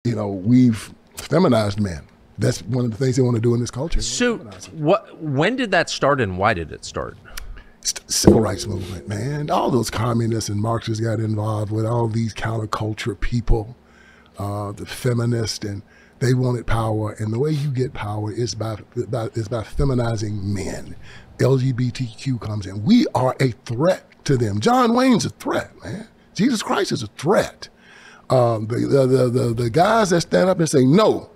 we've feminized men. That's one of the things they want to do in this culture. So when did that start and why did it start? Civil rights movement, man. All those communists and Marxists got involved with all these counterculture people, the feminists, and they wanted power. And the way you get power is by feminizing men. LGBTQ comes in. We are a threat to them. John Wayne's a threat, man. Jesus Christ is a threat. The guys that stand up and say, no,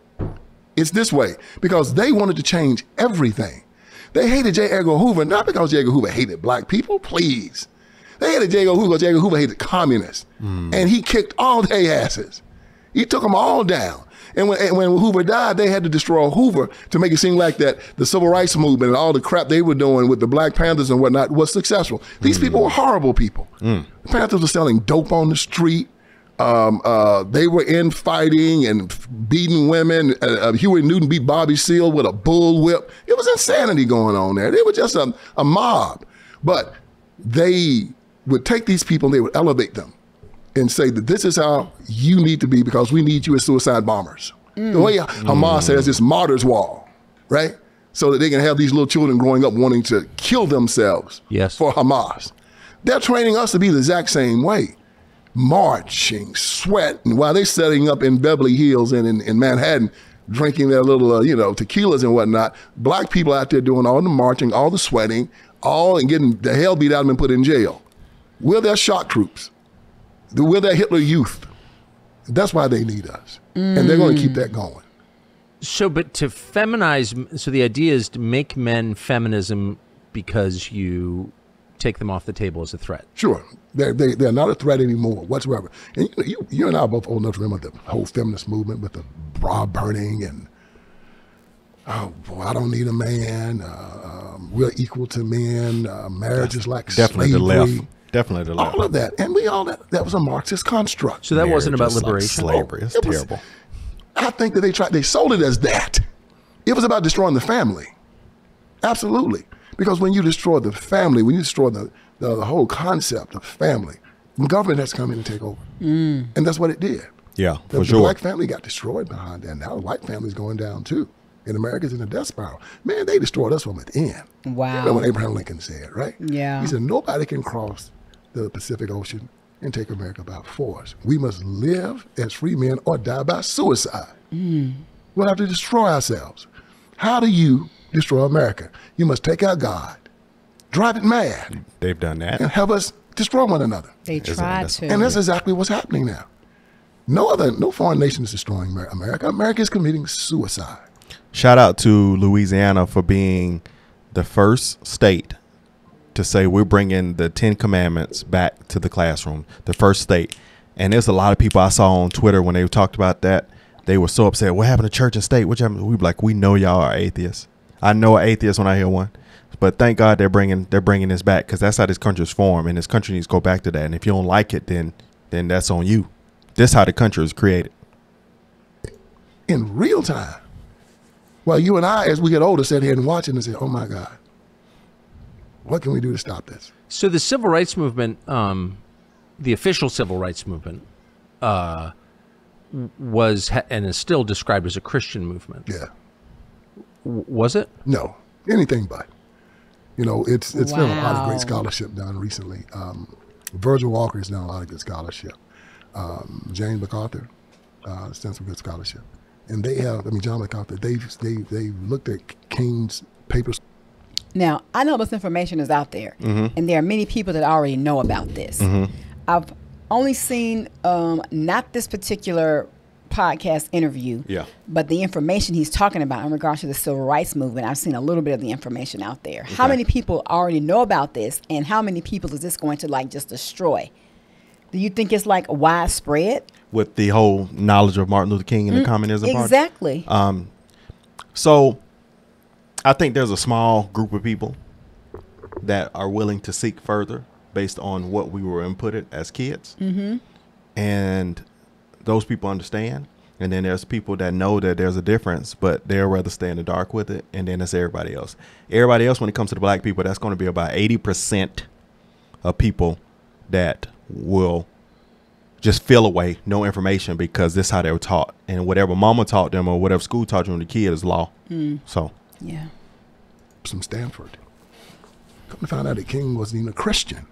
it's this way, because they wanted to change everything. They hated J. Edgar Hoover, not because J. Edgar Hoover hated black people, please. They hated J. Edgar Hoover because J. Edgar Hoover hated communists. And he kicked all their asses. He took them all down. And when Hoover died, they had to destroy Hoover to make it seem like that the civil rights movement and all the crap they were doing with the Black Panthers and whatnot was successful. These people were horrible people. The Panthers were selling dope on the street. They were infighting and beating women. Huey Newton beat Bobby Seale with a bull whip. It was insanity going on there. They were just a mob. But they would take these people and they would elevate them and say that this is how you need to be because we need you as suicide bombers. The way Hamas has this martyrs wall, right? So that they can have these little children growing up wanting to kill themselves for Hamas. They're training us to be the exact same way. Marching, sweating, while they're setting up in Beverly Hills and in Manhattan, drinking their little, tequilas and whatnot. Black people out there doing all the marching, all the sweating, and getting the hell beat out of them and put in jail. We're their shock troops. We're their Hitler Youth. That's why they need us. And they're going to keep that going. So, but to feminize, so the idea is to make men feminism because you take them off the table as a threat. Sure. They're not a threat anymore whatsoever. And you and I are both old enough to remember the whole feminist movement with the bra burning and, oh boy, I don't need a man. We're equal to men. Marriage is like definitely slavery. Definitely the left. All of that. And that was a Marxist construct. So that wasn't about liberation? Like slavery. It's terrible. I think that they sold it as that. It was about destroying the family. Absolutely. Because when you destroy the family, when you destroy the whole concept of family, the government has to come in and take over. And that's what it did. Yeah, the black family got destroyed behind that. Now the white family's going down too. And America's in a death spiral. Man, they destroyed us from within. Wow. You know what Abraham Lincoln said, right? Yeah. He said, nobody can cross the Pacific Ocean and take America by force. We must live as free men or die by suicide. We'll have to destroy ourselves. How do you destroy America? You must take out God, drive it mad. They've done that. And have us destroy one another. They tried to. And that's exactly what's happening now. No foreign nation is destroying America. America is committing suicide. Shout out to Louisiana for being the first state to say we're bringing the 10 Commandments back to the classroom. The first state. And there's a lot of people I saw on Twitter when they talked about that. They were so upset. What happened to church and state? Which we were like, we know y'all are atheists. I know an atheist when I hear one. But thank God they're bringing this back because that's how this country's formed. And this country needs to go back to that. And if you don't like it, then that's on you. This is how the country was created. In real time. Well, you and I, as we get older, sit here and watch it and say, oh, my God, what can we do to stop this? So the civil rights movement, the official civil rights movement, was and is still described as a Christian movement. Yeah. Was it? No, anything but. It's been a lot of great scholarship done recently. Virgil Walker has done a lot of good scholarship. James MacArthur has done some good scholarship. And they have, John MacArthur, they've looked at King's papers. Now, I know this information is out there, and there are many people that already know about this. I've only seen not this particular podcast interview, but the information he's talking about in regards to the civil rights movement. I've seen a little bit of the information out there. Okay. How many people already know about this, and how many people is this going to just destroy? Do you think it's widespread? With the whole knowledge of Martin Luther King and the Communism Party? Exactly. So I think there's a small group of people that are willing to seek further based on what we were inputted as kids. And those people understand. And then there's people that know that there's a difference, but they'll rather stay in the dark with it. And then there's everybody else. Everybody else, when it comes to the black people, that's going to be about 80% of people that will just feel away, no information, because this is how they were taught. And whatever mama taught them or whatever school taught you when the kid is law. So. Yeah. From Stanford. Come to find out that King wasn't even a Christian.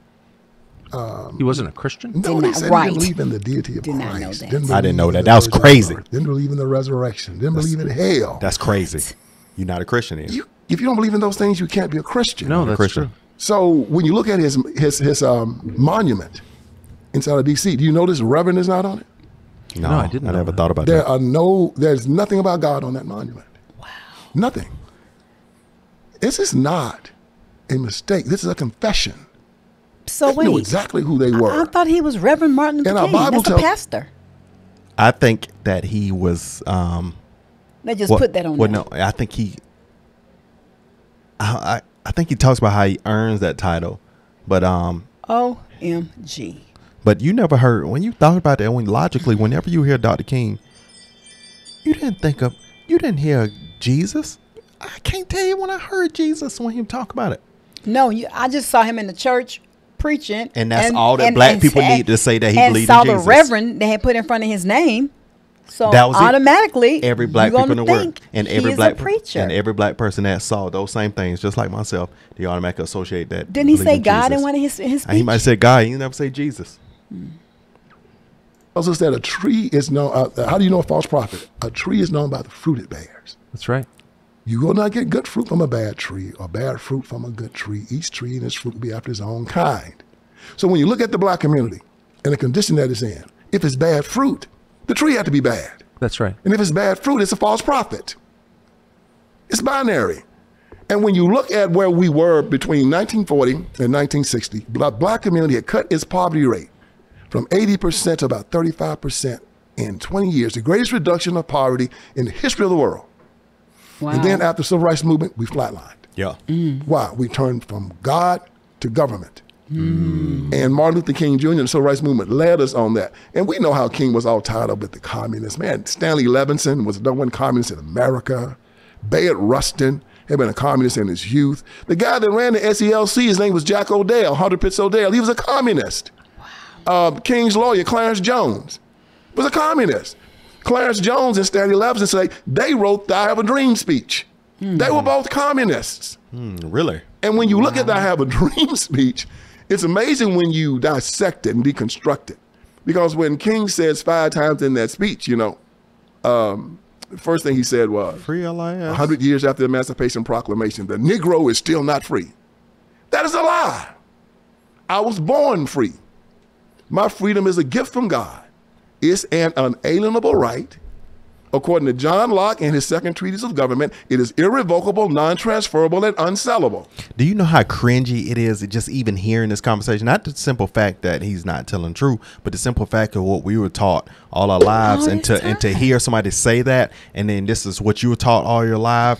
He wasn't a Christian? No, he said he didn't believe in the deity of Did not know Christ. that. I didn't know that. That was crazy. Didn't believe in the resurrection. Didn't believe in hell. That's crazy. You're not a Christian then. If you don't believe in those things, you can't be a Christian. No, that's Christian. true. So when you look at his monument inside of D.C., do you notice Reverend is not on it? No, I didn't know never that. thought about that. There's nothing about God on that monument. Wow. Nothing. This is not a mistake. This is a confession. So They knew exactly who they were. I thought he was Reverend Martin Luther And our King. Bible That's a tells- pastor. I think that he was. They just put that on Well, there. no, I think he. I think he talks about how he earns that title, but OMG. But you never heard, when you thought about that, whenever you hear Dr. King, you didn't hear Jesus. I can't tell you when I heard Jesus when he talk about it. No, I just saw him in the church preaching. And that's all that black people need to say that he believed in saw Jesus. the reverend they had put in front of his name. So That was it. automatically, Every black you're people in the gonna world, think and he every is black a preacher. and every black person that saw those same things, just like myself, they automatically associate that. Didn't he believe say in God Jesus. in one of his And he speeches? might say God. He never say Jesus. Also said a tree is known. How do you know a false prophet? A tree is known by the fruit it bears. That's right. You will not get good fruit from a bad tree or bad fruit from a good tree. Each tree and its fruit will be after its own kind. So when you look at the black community and the condition that it's in, if it's bad fruit, the tree had to be bad. That's right. And if it's bad fruit, it's a false prophet. It's binary. And when you look at where we were between 1940 and 1960, the black community had cut its poverty rate from 80% to about 35% in 20 years, the greatest reduction of poverty in the history of the world. Wow. And then after the civil rights movement, we flatlined. Yeah. Why? We turned from God to government. And Martin Luther King Jr. and the civil rights movement led us on that. And we know how King was all tied up with the communists. Man, Stanley Levinson was the one communist in America. Bayard Rustin had been a communist in his youth. The guy that ran the SELC, his name was Jack O'Dell, Hunter Pitts O'Dell. He was a communist. King's lawyer, Clarence Jones, was a communist. Clarence Jones and Stanley Levinson say they wrote the I Have a Dream speech. They were both communists. Really? And when you look at the I Have a Dream speech, it's amazing when you dissect it and deconstruct it. Because when King says 5 times in that speech, the first thing he said was, Free LIS. 100 years after the Emancipation Proclamation, the Negro is still not free. That is a lie. I was born free. My freedom is a gift from God. It's an unalienable right. According to John Locke and his second treatise of government, it is irrevocable, non-transferable, and unsellable. Do you know how cringy it is just even hearing this conversation? Not the simple fact that he's not telling truth, but the simple fact of what we were taught all our lives, and to hear somebody say that, and then this is what you were taught all your life.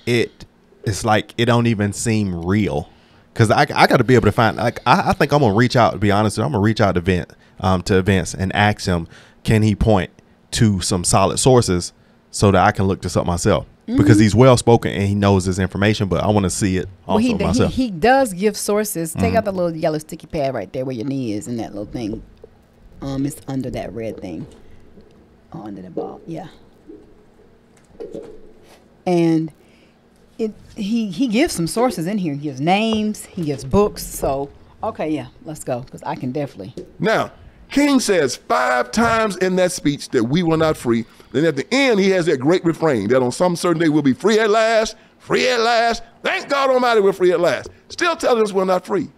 It's like it don't even seem real. Because I got to be able to find, I think I'm gonna reach out. To be honest, I'm gonna reach out to Vince and ask him, can he point to some solid sources so that I can look this up myself, because he's well spoken and he knows this information, but I want to see it also myself. He does give sources. Take out the little yellow sticky pad right there where your knee is, and that little thing. It's under that red thing. Oh, under the ball. Yeah. And he gives some sources in here. He gives names. He gives books. So okay, yeah, let's go, because I can definitely. Now, King says 5 times in that speech that we were not free. Then at the end, he has that great refrain that on some certain day we'll be free at last, free at last. Thank God Almighty we're free at last. Still telling us we're not free.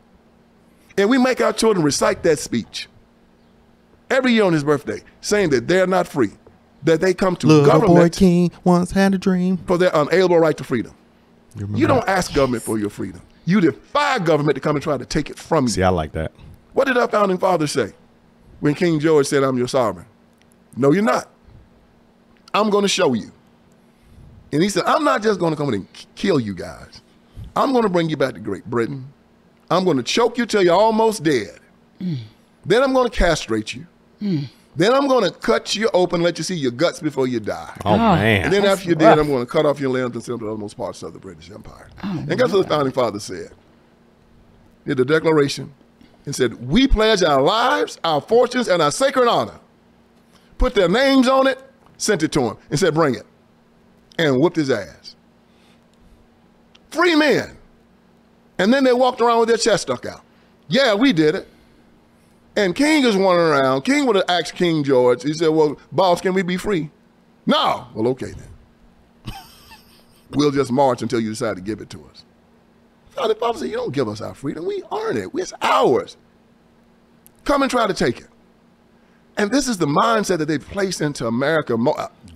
And we make our children recite that speech every year on his birthday, saying that they're not free, that they come to Little government boy King once had a dream for their unalienable right to freedom. You don't ask government for your freedom. You defy government to come and try to take it from you. See, I like that. What did our founding fathers say when King George said, I'm your sovereign? No, you're not. I'm going to show you. And he said, I'm not just going to come in and kill you guys. I'm going to bring you back to Great Britain. I'm going to choke you till you're almost dead. Then I'm going to castrate you. Then I'm going to cut you open, let you see your guts before you die. Oh, man. And then after you're dead, I'm going to cut off your limbs and send them to the uttermost parts of the British Empire. And guess what the founding fathers said? Did the Declaration, and said, we pledge our lives, our fortunes, and our sacred honor. Put their names on it, sent it to him, and said, bring it. And whooped his ass. Free men. And then they walked around with their chest stuck out. Yeah, we did it. And King is wandering around. King would have asked King George. He said, well, boss, can we be free? No. Well, okay then. We'll just march until you decide to give it to us. Father Papa said, you don't give us our freedom. We earn it. It's ours. Come and try to take it. And this is the mindset that they've placed into America,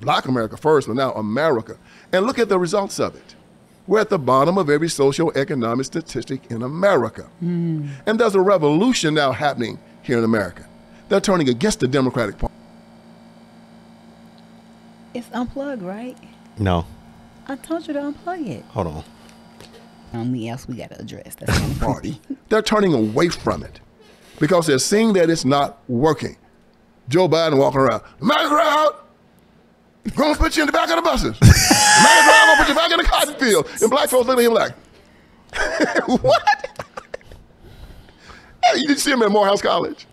Black America first, but now America. And look at the results of it. We're at the bottom of every socioeconomic statistic in America. And there's a revolution now happening here in America. They're turning against the Democratic Party. It's unplugged, right? No. I told you to unplug it. Hold on. Something else we got to address. That's kind of Party. They're turning away from it because they're seeing that it's not working. Joe Biden walking around, America crowd, gonna put you in the back of the buses. America crowd, gonna put you back in the cotton field. And black folks looking at him like, what? Hey, you didn't see him at Morehouse College?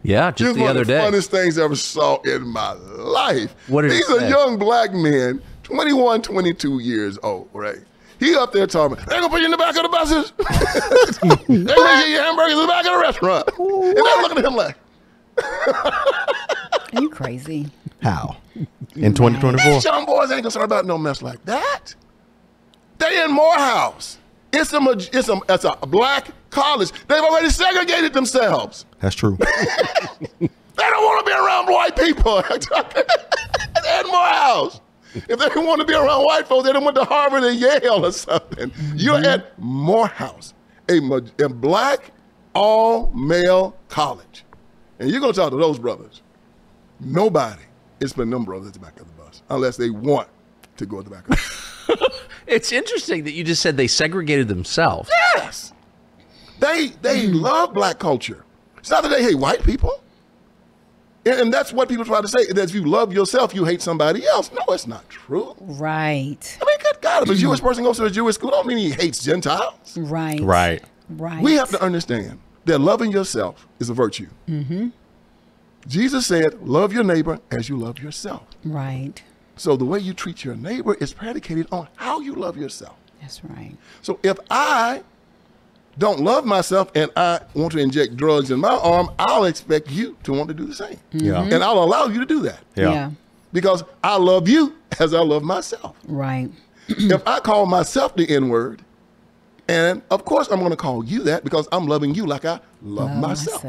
Yeah, just the other day. One of the funniest things I ever saw in my life. What did These he are say? young black men, 21, 22 years old, right? He up there talking, they're gonna put you in the back of the buses. They're gonna get your hamburgers in the back of the restaurant. And they're looking at him like, Are you crazy? How? In 2024? these young boys ain't concerned about no mess like that. They in Morehouse. It's a black college. They've already segregated themselves. That's true. They don't want to be around white people. They're in Morehouse. If they want to be around white folks, they don't went to Harvard or Yale or something. You're at Morehouse, a black all-male college. And you're going to talk to those brothers. Nobody is putting them brothers at the back of the bus unless they want to go at the back of the bus. It's interesting that you just said they segregated themselves. Yes. They love black culture. It's not that they hate white people. And that's what people try to say, that if you love yourself, you hate somebody else. No, it's not true. Right. I mean, good God, if a Jewish person goes to a Jewish school, don't mean he hates Gentiles. Right. Right. Right. We have to understand that loving yourself is a virtue. Jesus said, love your neighbor as you love yourself. Right. So the way you treat your neighbor is predicated on how you love yourself. That's right. So if I don't love myself and I want to inject drugs in my arm, I'll expect you to want to do the same. Yeah. And I'll allow you to do that. Yeah. Because I love you as I love myself. Right. If I call myself the N-word, and of course I'm going to call you that because I'm loving you like I love myself.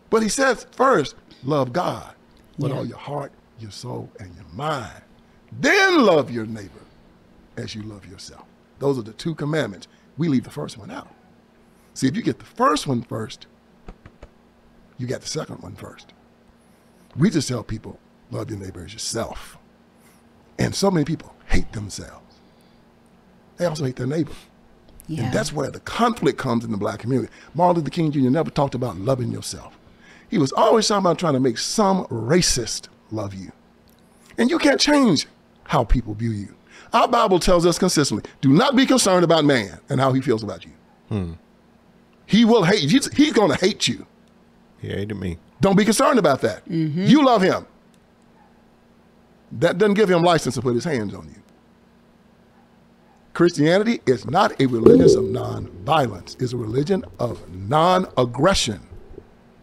But he says first, love God with all your heart, your soul, and your mind. Then love your neighbor as you love yourself. Those are the two commandments. We leave the first one out. See, if you get the first one first, you got the second one first. We just tell people, love your neighbor as yourself. And so many people hate themselves. They also hate their neighbor. Yeah. And that's where the conflict comes in the black community. Martin Luther King Jr. never talked about loving yourself. He was always talking about trying to make some racist love you. And you can't change how people view you. Our Bible tells us consistently, do not be concerned about man and how he feels about you. He will hate you. He's going to hate you. He hated me. Don't be concerned about that. You love him. That doesn't give him license to put his hands on you. Christianity is not a religion of non-violence. It's a religion of non-aggression.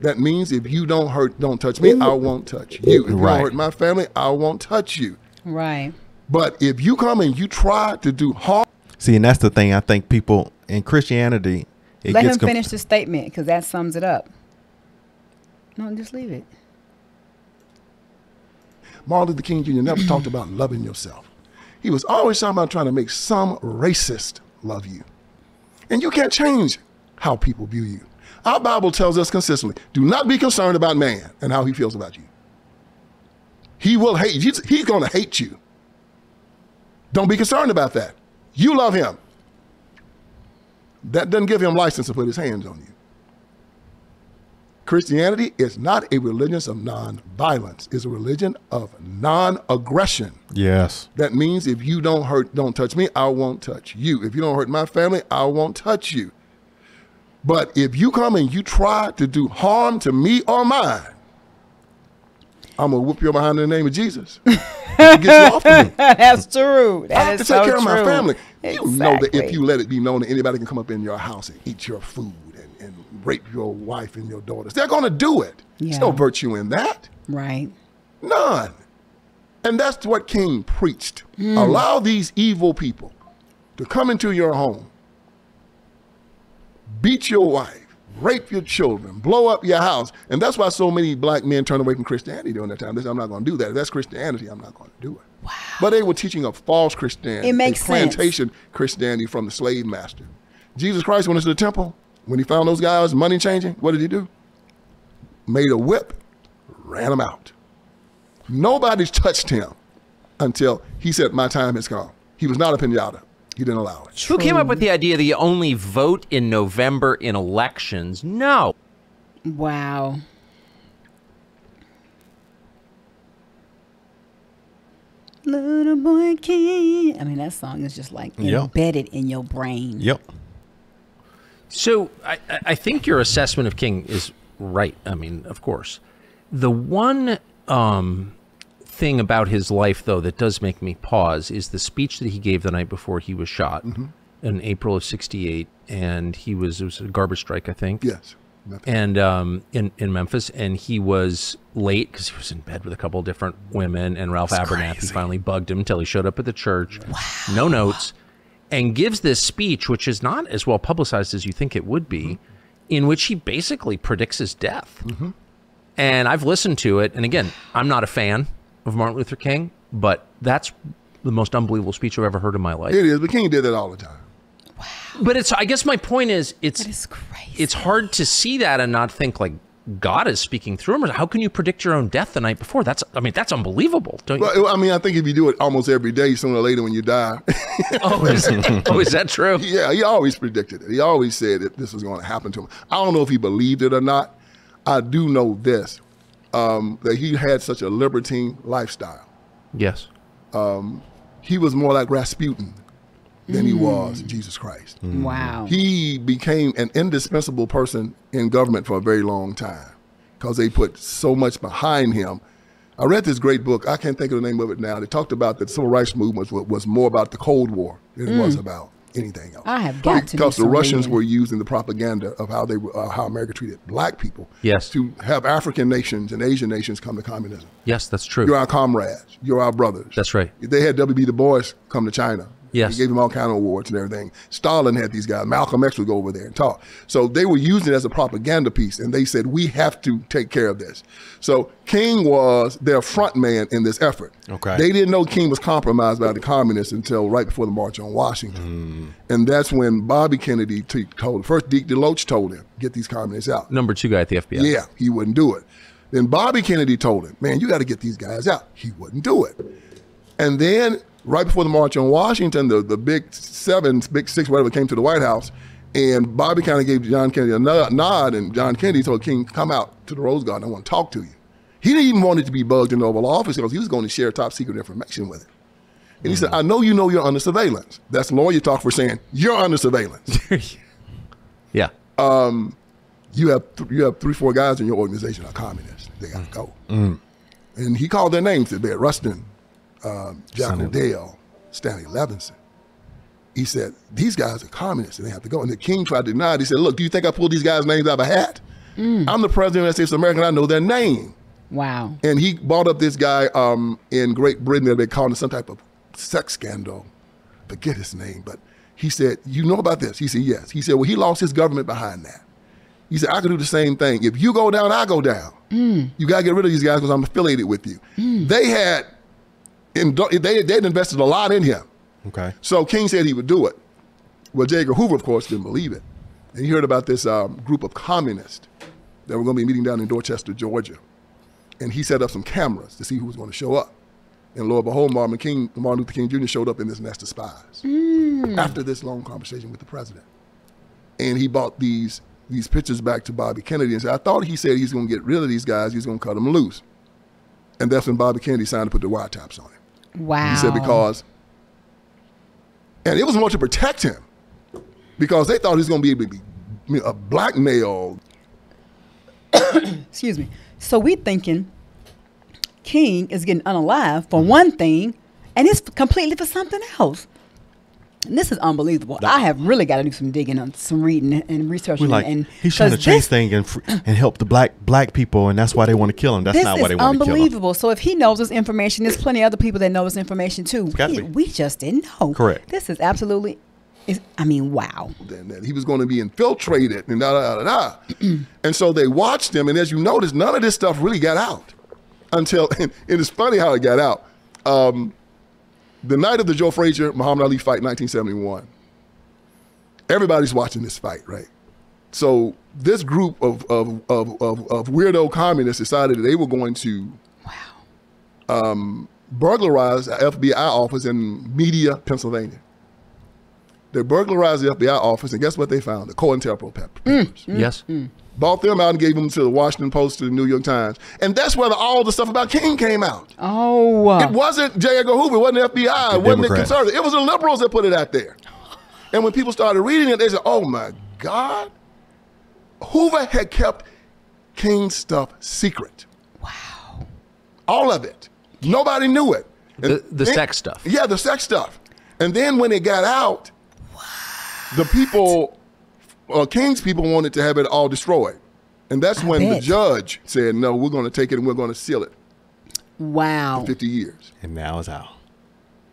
That means if you don't touch me, I won't touch you. If you don't hurt my family, I won't touch you. Right. But if you come and you try to do harm. See, and that's the thing. I think people in Christianity, Let him finish the statement because that sums it up. No, just leave it. Martin Luther King Jr. never talked about loving yourself. He was always talking about trying to make some racist love you. And you can't change how people view you. Our Bible tells us consistently, do not be concerned about man and how he feels about you. He will hate you. He's going to hate you. Don't be concerned about that. You love him. That doesn't give him license to put his hands on you. Christianity is not a religion of non-violence. It's a religion of non-aggression. Yes. That means if you don't touch me, I won't touch you. If you don't hurt my family, I won't touch you. But if you come and you try to do harm to me or mine, I'm going to whoop you behind in the name of Jesus. Get you off of me. That's true. That I have is to take so care of my true. family. Exactly. You know that if you let it be known that anybody can come up in your house and eat your food and rape your wife and your daughters, they're going to do it. Yeah. There's no virtue in that. Right. None. And that's what King preached. Allow these evil people to come into your home, beat your wife, rape your children, blow up your house. And that's why so many black men turn away from Christianity during that time. They say, I'm not going to do that. If that's Christianity, I'm not going to do it. Wow. But they were teaching a false Christianity. It makes a plantation Christianity from the slave master. Jesus Christ went into the temple. When he found those guys money changing, what did he do? Made a whip, ran them out. Nobody's touched him until he said, my time has come. He was not a pinata. He didn't allow it. Who came up with the idea that you only vote in November in elections? No. Wow. Little boy king. I mean, that song is just like embedded in your brain. Yep. So I think your assessment of King is right. I mean, of course. The one thing about his life, though, that does make me pause is the speech that he gave the night before he was shot in April of '68. And it was a garbage strike, I think. Yes. And in Memphis, and he was late because he was in bed with a couple of different women, and Ralph Abernathy finally bugged him until he showed up at the church, no notes, and gives this speech, which is not as well publicized as you think it would be, in which he basically predicts his death. And I've listened to it, and again, I'm not a fan of Martin Luther King, but that's the most unbelievable speech I've ever heard in my life. It is, but King did that all the time. But I guess my point is, That is crazy. it's hard to see that and not think like God is speaking through him. How can you predict your own death the night before? That's unbelievable. Don't you? Well, I mean, I think if you do it almost every day, sooner or later when you die. Is that true? Yeah, he always predicted it. He always said that this was going to happen to him. I don't know if he believed it or not. I do know this, that he had such a libertine lifestyle. Yes. He was more like Rasputin than he was Jesus Christ. Wow. He became an indispensable person in government for a very long time because they put so much behind him. I read this great book. I can't think of the name of it now. They talked about that the civil rights movement was more about the Cold War than it was about anything else. I have got to do because the some Russians reading. were using the propaganda of how they were, how America treated black people. Yes. To have African nations and Asian nations come to communism. Yes, that's true. You're our comrades. You're our brothers. That's right. They had W. Du Bois come to China. Yes. He gave him all kind of awards and everything. Stalin had these guys. Malcolm X would go over there and talk. So they were using it as a propaganda piece, and they said, we have to take care of this. So King was their front man in this effort. Okay. They didn't know King was compromised by the communists until right before the March on Washington. And that's when Bobby Kennedy told, first Deke DeLoach told him, get these communists out. Number 2 guy at the FBI. Yeah, he wouldn't do it. Then Bobby Kennedy told him, man, you got to get these guys out. He wouldn't do it. And then right before the March on Washington, the big 7, big 6, whatever, came to the White House, and Bobby kind of gave John Kennedy a nod, and John Kennedy told King, come out to the Rose Garden, I want to talk to you. He didn't even want it to be bugged in the Oval Office because he was going to share top secret information with him. And he said, I know you're under surveillance. That's lawyer talk for saying, you're under surveillance. Yeah. You have 3-4 guys in your organization are communists. They got to go. And he called their names to bed, Rustin, Jack O'Dell, Stanley Levinson. He said, these guys are communists and they have to go. And the King tried to deny it. He said, look, do you think I pulled these guys' names out of a hat? I'm the president of the United States of America and I know their name. Wow. And he brought up this guy in Great Britain that they called him some type of sex scandal. Forget his name, but he said, you know about this? He said, yes. He said, well, he lost his government behind that. He said, I could do the same thing. If you go down, I go down. You got to get rid of these guys because I'm affiliated with you. They had invested a lot in him. Okay. So King said he would do it. Well, J. Edgar Hoover, of course, didn't believe it. And he heard about this group of communists that were going to be meeting down in Dorchester, Georgia. And he set up some cameras to see who was going to show up. And lo and behold, Martin Luther King Jr. showed up in this nest of spies after this long conversation with the president. And he brought these pictures back to Bobby Kennedy and said, I thought he said he's going to get rid of these guys, he's going to cut them loose. And that's when Bobby Kennedy signed to put the wiretaps on him. Wow. He said because, and it was more to protect him because they thought he was going to be able to be blackmail. Excuse me. So we thinking King is getting unalive for one thing, and it's completely for something else. And this is unbelievable. I have really got to do some digging on some reading and researching. Like, and he's trying to change things and help the black people, and that's why they want to kill him. That's not why they want to kill him. This is unbelievable. So if he knows this information, there's plenty of other people that know this information too. We just didn't know. Correct. This is absolutely, I mean, wow. That he was going to be infiltrated and and so they watched him, and as you notice, none of this stuff really got out until, and it's funny how it got out. The night of the Joe Frazier Muhammad Ali fight, 1971. Everybody's watching this fight, right? So this group of weirdo communists decided that they were going to burglarize an FBI office in Media, Pennsylvania. They burglarized the FBI office, and guess what they found? The COINTELPRO papers. Yes. Bought them out and gave them to the Washington Post, to the New York Times. And that's where all the stuff about King came out. Oh. It wasn't J. Edgar Hoover. It wasn't the FBI. It wasn't the conservatives. It was the liberals that put it out there. And when people started reading it, they said, oh, my God. Hoover had kept King's stuff secret. Wow. All of it. Nobody knew it. The sex stuff. Yeah, the sex stuff. And then when it got out, the people... King's people wanted to have it all destroyed. And that's when the judge said, no, we're going to take it and we're going to seal it. Wow. For 50 years. And now it's out.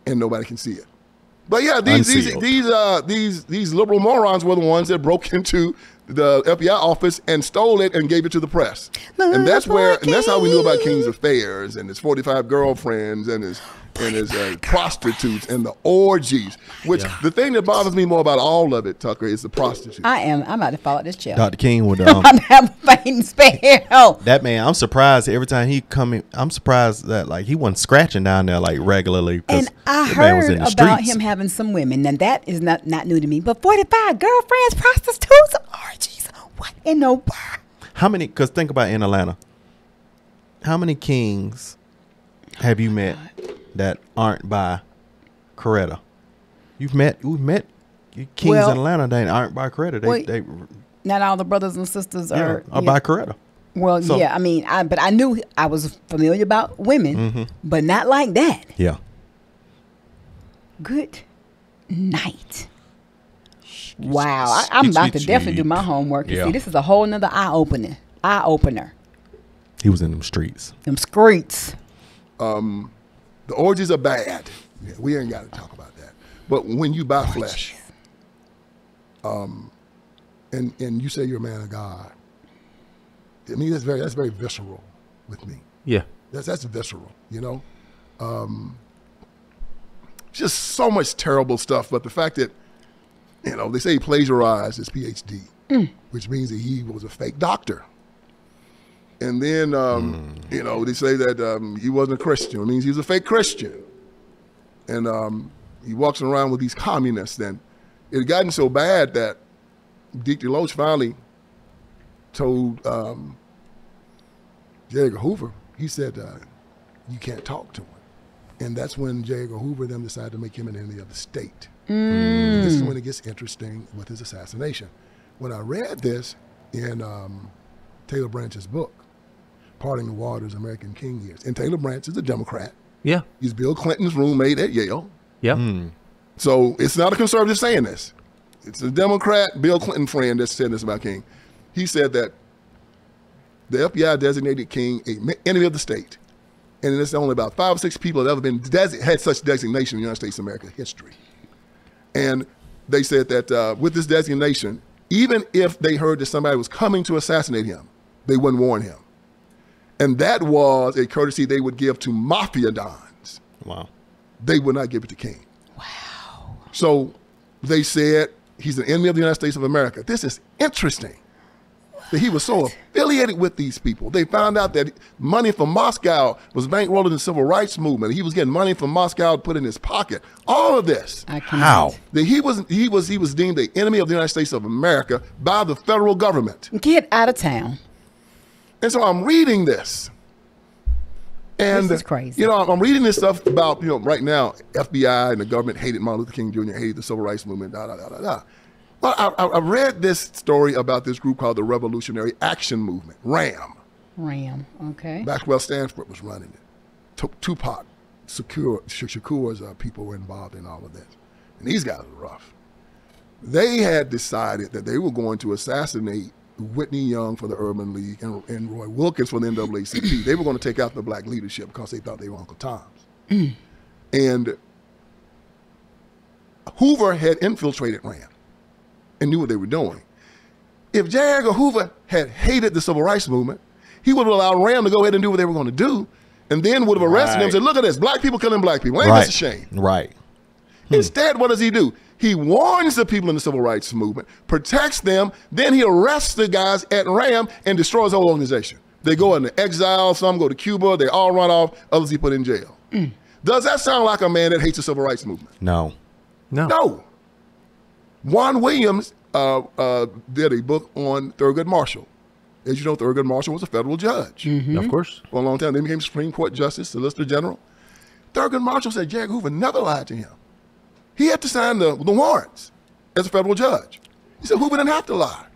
And nobody can see it. But yeah, these liberal morons were the ones that broke into the FBI office and stole it and gave it to the press. And that's how we knew about King's affairs and his 45 girlfriends and his prostitutes and the orgies. Which the thing that bothers me more about all of it, Tucker, is the prostitutes. I'm about to fall out this chair. Dr. King would I'm having faint spell. That man, I'm surprised every time he come in. I'm surprised that like he wasn't scratching down there like regularly. And I heard about him having some women, and that is not new to me. But 45 girlfriends, prostitutes, orgies. What in the world? How many? Because think about in Atlanta. How many kings have you met that aren't by Coretta? We've met kings in Atlanta that aren't by Coretta. They not all the brothers and sisters are by Coretta. Well, so, I mean, but I knew I was familiar about women, but not like that. Yeah. Good night. Wow, I'm about to definitely do my homework. You see, this is a whole nother eye opener. He was in them streets. Them streets. The orgies are bad. Yeah, we ain't got to talk about that. But when you buy flesh, and you say you're a man of God, I mean that's very visceral with me. Yeah, that's visceral. You know, just so much terrible stuff. But the fact that they say he plagiarized his PhD, which means that he was a fake doctor. And then, they say that he wasn't a Christian. It means he was a fake Christian. And he walks around with these communists. And it had gotten so bad that Dick DeLoach finally told J. Edgar Hoover, he said, you can't talk to him. And that's when J. Edgar Hoover and them decided to make him an enemy of the state. This is when it gets interesting with his assassination. When I read this in Taylor Branch's book, Parting the Waters, American King Years. And Taylor Branch is a Democrat. Yeah. He's Bill Clinton's roommate at Yale. Yeah. So it's not a conservative saying this. It's a Democrat, Bill Clinton friend that's saying this about King. He said that the FBI designated King an enemy of the state. And it's only about 5 or 6 people that have ever been had such designation in the United States of America history. And they said that with this designation, even if they heard that somebody was coming to assassinate him, they wouldn't warn him. And that was a courtesy they would give to mafia dons. Wow. They would not give it to King. Wow. So they said he's an enemy of the United States of America. This is interesting. That he was so affiliated with these people. They found out that money from Moscow was bankrolling the civil rights movement. He was getting money from Moscow to put in his pocket. All of this. How? That he was deemed the enemy of the United States of America by the federal government. Get out of town. And so I'm reading this. And this is crazy. I'm reading this stuff about, right now, FBI and the government hated Martin Luther King Jr., hated the civil rights movement, Well, I read this story about this group called the Revolutionary Action Movement, RAM. RAM, okay. Maxwell Stanford was running it. Tupac Shakur's people were involved in all of this. And these guys were rough. They had decided that they were going to assassinate Whitney Young for the Urban League and Roy Wilkins for the NAACP. They were going to take out the black leadership because they thought they were Uncle Toms. And Hoover had infiltrated RAM and knew what they were doing. If J. Edgar Hoover had hated the civil rights movement, he would have allowed RAM to go ahead and do what they were going to do, and then would have arrested them and said, look at this, black people killing black people. Ain't this a shame? Right. Instead, what does he do? He warns the people in the civil rights movement, protects them, then he arrests the guys at RAM and destroys the whole organization. They go into exile, some go to Cuba, they all run off, others he put in jail. Does that sound like a man that hates the civil rights movement? No. No. Juan Williams did a book on Thurgood Marshall. As you know, Thurgood Marshall was a federal judge. Of course. For a long time. Then became Supreme Court Justice, Solicitor General. Thurgood Marshall said J. Edgar Hoover never lied to him. He had to sign the warrants as a federal judge. He said Hoover didn't have to lie.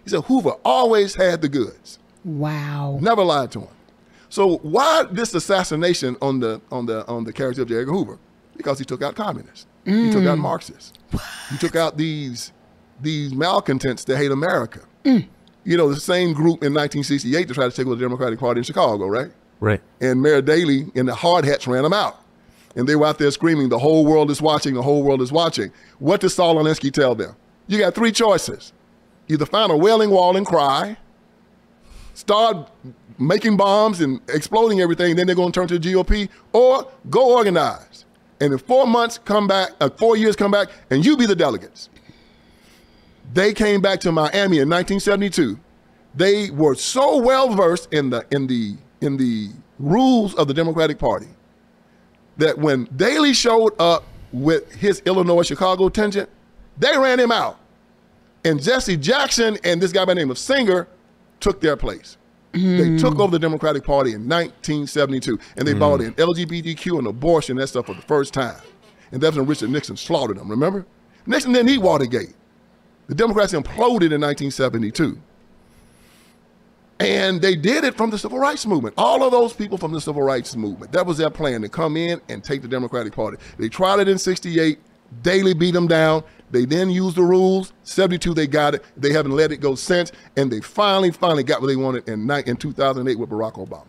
He said Hoover always had the goods. Wow. Never lied to him. So why this assassination on the character of J. Edgar Hoover? Because he took out communists. He took out Marxists. He took out these malcontents that hate America. You know, the same group in 1968 to try to take over the Democratic Party in Chicago, right? Right. And Mayor Daley and the hard hats ran them out. And they were out there screaming, the whole world is watching, the whole world is watching. What did Saul Alinsky tell them? You got three choices. Either find a wailing wall and cry, start making bombs and exploding everything, then they're going to turn to the GOP, or go organize. And in 4 months, come back, 4 years, come back, and you be the delegates. They came back to Miami in 1972. They were so well versed in the rules of the Democratic Party that when Daley showed up with his Illinois-Chicago tangent, they ran him out. And Jesse Jackson and this guy by the name of Singer took their place. They took over the Democratic Party in 1972, and they brought in LGBTQ and abortion and that stuff for the first time. And that's when Richard Nixon slaughtered them, remember? Nixon didn't need Watergate. The Democrats imploded in 1972. And they did it from the civil rights movement. All of those people from the civil rights movement, that was their plan, to come in and take the Democratic Party. They tried it in 68. Daley beat them down. They then used the rules. 72, they got it. They haven't let it go since. And they finally got what they wanted in 2008 with Barack Obama.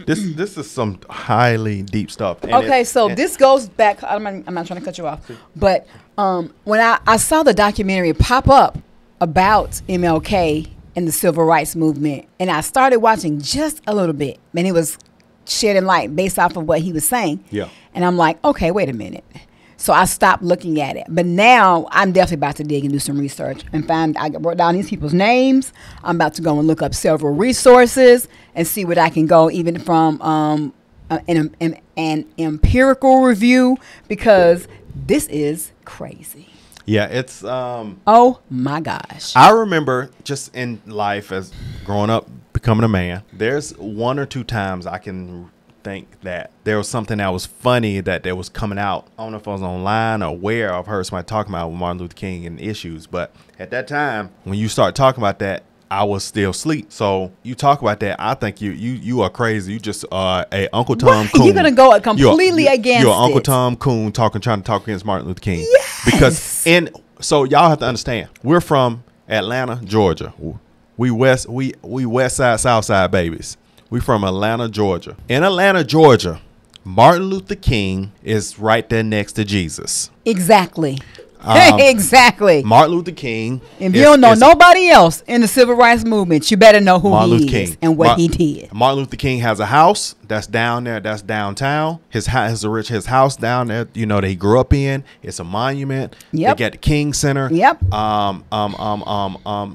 This is some highly deep stuff. And okay, this goes back. I'm not trying to cut you off. But when I saw the documentary pop up about MLK and the civil rights movement, and I started watching just a little bit, and it was shedding light based off of what he was saying. Yeah. And I'm like, okay, wait a minute. So I stopped looking at it. But now I'm definitely about to dig and do some research and I wrote down these people's names. I'm about to go and look up several resources and see what I can go even from an empirical review, because this is crazy. Yeah, it's oh my gosh. I remember just in life as growing up, becoming a man, there's one or two times I can think that there was something that was funny that was coming out. I don't know if I was online or where I've heard somebody talking about Martin Luther King and issues, but at that time when you start talking about that, I was still asleep. So you talk about that, I think you are crazy. You just a Uncle Tom Coon. You're gonna go completely against you're Uncle Tom Coon trying to talk against Martin Luther King. Yes. Because so y'all have to understand, we're from Atlanta, Georgia. We west side, south side babies. We from Atlanta, Georgia. In Atlanta, Georgia, Martin Luther King is right there next to Jesus. Exactly. Exactly. Martin Luther King. If you don't know nobody else in the civil rights movement, you better know who he is and what he did. Martin Luther King has a house that's down there. That's downtown. His house down there, you know, that he grew up in. It's a monument. Yep. They got the King Center. Yep.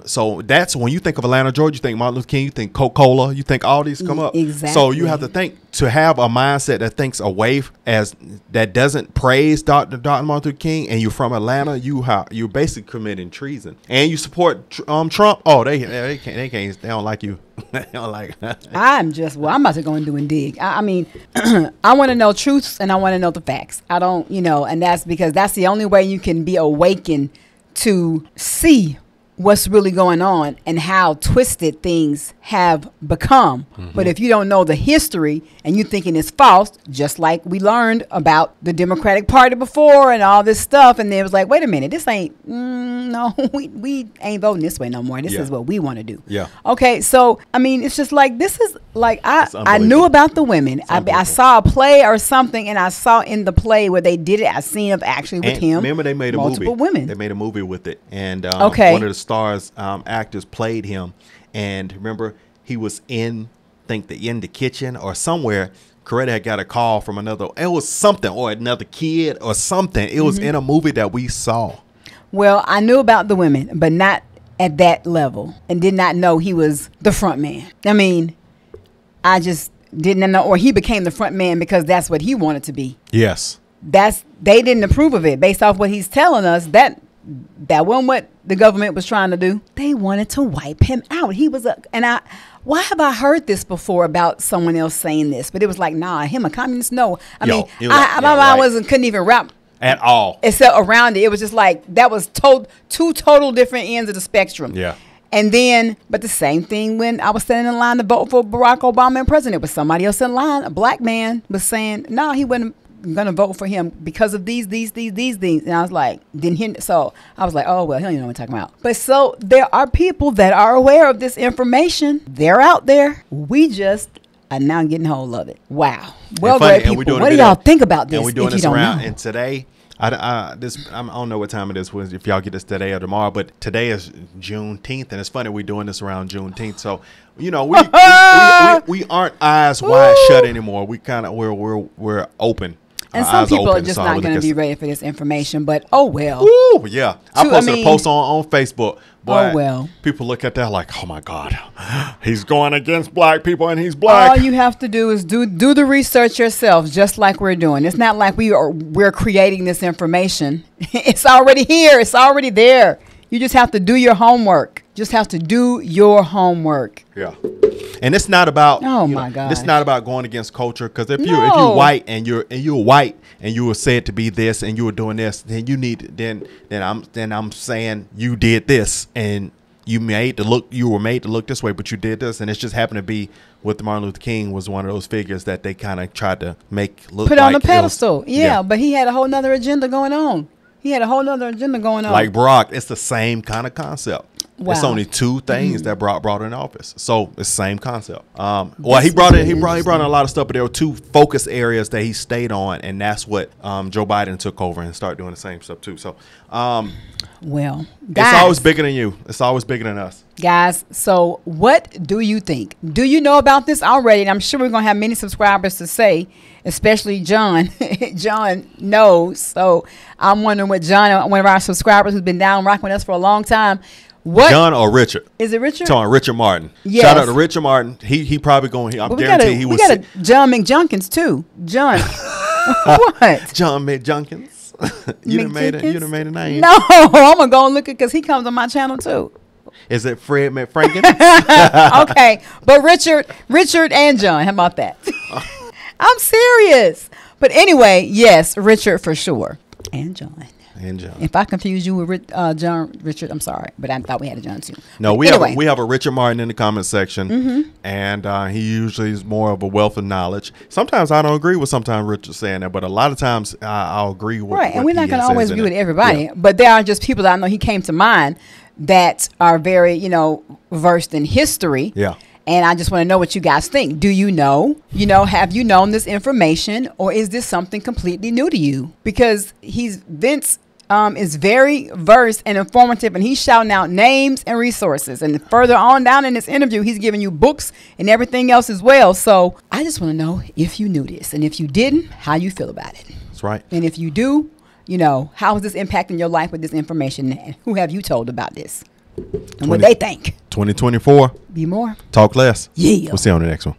So that's when you think of Atlanta, Georgia, you think Martin Luther King, you think Coca-Cola, you think all these come up. Exactly. So you have to think, to have a mindset that thinks away that doesn't praise Dr. Martin Luther King, and you're from Atlanta, you're basically committing treason, and you support Trump. Oh, they don't like you. They don't like. I'm about to go and do and dig. I mean, I want to know truths and I want to know the facts. I don't, and that's because that's the only way you can be awakened to see what's really going on and how twisted things have become. But if you don't know the history and you thinking it's false, just like we learned about the Democratic Party before and all this stuff, and it was like, wait a minute, this ain't, no, we ain't voting this way no more. This is what we want to do. Yeah. Okay, so, I mean, it's just like, this is like, I knew about the women. I saw a play or something, and I saw in the play where they did it, a scene of actually with him. Remember, they made a multiple movie. women. They made a movie with it. And okay. One of the stars, actors played him. And remember, he was in the kitchen or somewhere. Coretta had got a call from another, it was something, or another kid or something. It was in a movie that we saw. Well, I knew about the women, but not at that level, and did not know he was the front man. I mean, I just didn't know, or he became the front man because that's what he wanted to be. Yes. They didn't approve of it based off what he's telling us. That wasn't what the government was trying to do. They wanted to wipe him out. He was why have I heard this before about someone else saying this? But it was like, nah, him a communist? No. I mean, couldn't even wrap at all. Except around it. It was just like, that was two total different ends of the spectrum. Yeah. And then, but the same thing when I was standing in line to vote for Barack Obama and president, was somebody else in line, a black man, was saying, no, he wasn't going to vote for him because of these things. And I was like, didn't hear. So I was like, oh, well, he don't even know what I'm talking about. But so there are people that are aware of this information. They're out there. We just are now getting hold of it. Wow. Well, great people. What do y'all think about this? And we're doing if this you don't around. know? And today, I don't know what time it is, if y'all get this today or tomorrow, but today is Juneteenth, and it's funny we're doing this around Juneteenth. So, you know, we aren't eyes wide shut anymore. We kind of we're open. And some people are just not going to be ready for this information, but oh well. Ooh, yeah. I posted a post on Facebook. Boy, oh well. People look at that like, oh my God, he's going against black people and he's black. All you have to do is do the research yourself, just like we're doing. It's not like we're creating this information. It's already here. It's already there. You just have to do your homework. Just have to do your homework. Yeah. And it's not about God. It's not about going against culture, because if you're white and you're white and you were said to be this and you were doing this, then you need then I'm saying you did this and you were made to look this way, but you did this, and it's just happened to be with Martin Luther King was one of those figures that they kind of tried to put on a pedestal. Yeah, but he had a whole nother agenda going on. Like Barack, it's the same kind of concept. Wow. It's only two things that brought in office, so it's the same concept. Well, he brought in a lot of stuff, but there were two focus areas that he stayed on, and that's what Joe Biden took over and started doing the same stuff too. So, well, guys, it's always bigger than you. It's always bigger than us, guys. So, what do you think? Do you know about this already? And I'm sure we're gonna have many subscribers to say, especially John. John knows. So, I'm wondering what John, one of our subscribers who's been down rocking with us for a long time. What? John or Richard? Is it Richard? Talking Richard Martin. Yes. Shout out to Richard Martin. He probably going. I'm guaranteed he was. We got a John McJunkins too. John. What? John McJunkins. You done made a name. No, I'm gonna go and look at, because he comes on my channel too. Is it Fred McFranken? Okay, but Richard and John. How about that? I'm serious. But anyway, yes, Richard for sure, and John. If I confuse you with Richard, I'm sorry, but I thought we had a John too. No, we have a Richard Martin in the comment section, and he usually is more of a wealth of knowledge. Sometimes I don't agree with Richard's saying that, but a lot of times I'll agree with. Right, and we're not going to always agree with everybody, but there are just people that I know he came to mind that are very, versed in history. Yeah. And I just want to know what you guys think. Do you know? Have you known this information, or is this something completely new to you? Because Vince is very versed and informative, and he's shouting out names and resources. And further on down in this interview, he's giving you books and everything else as well. So I just want to know if you knew this, and if you didn't, how you feel about it. That's right. And if you do, how is this impacting your life with this information? And who have you told about this? And what they think? 2024. Be more. Talk less. Yeah. We'll see you on the next one.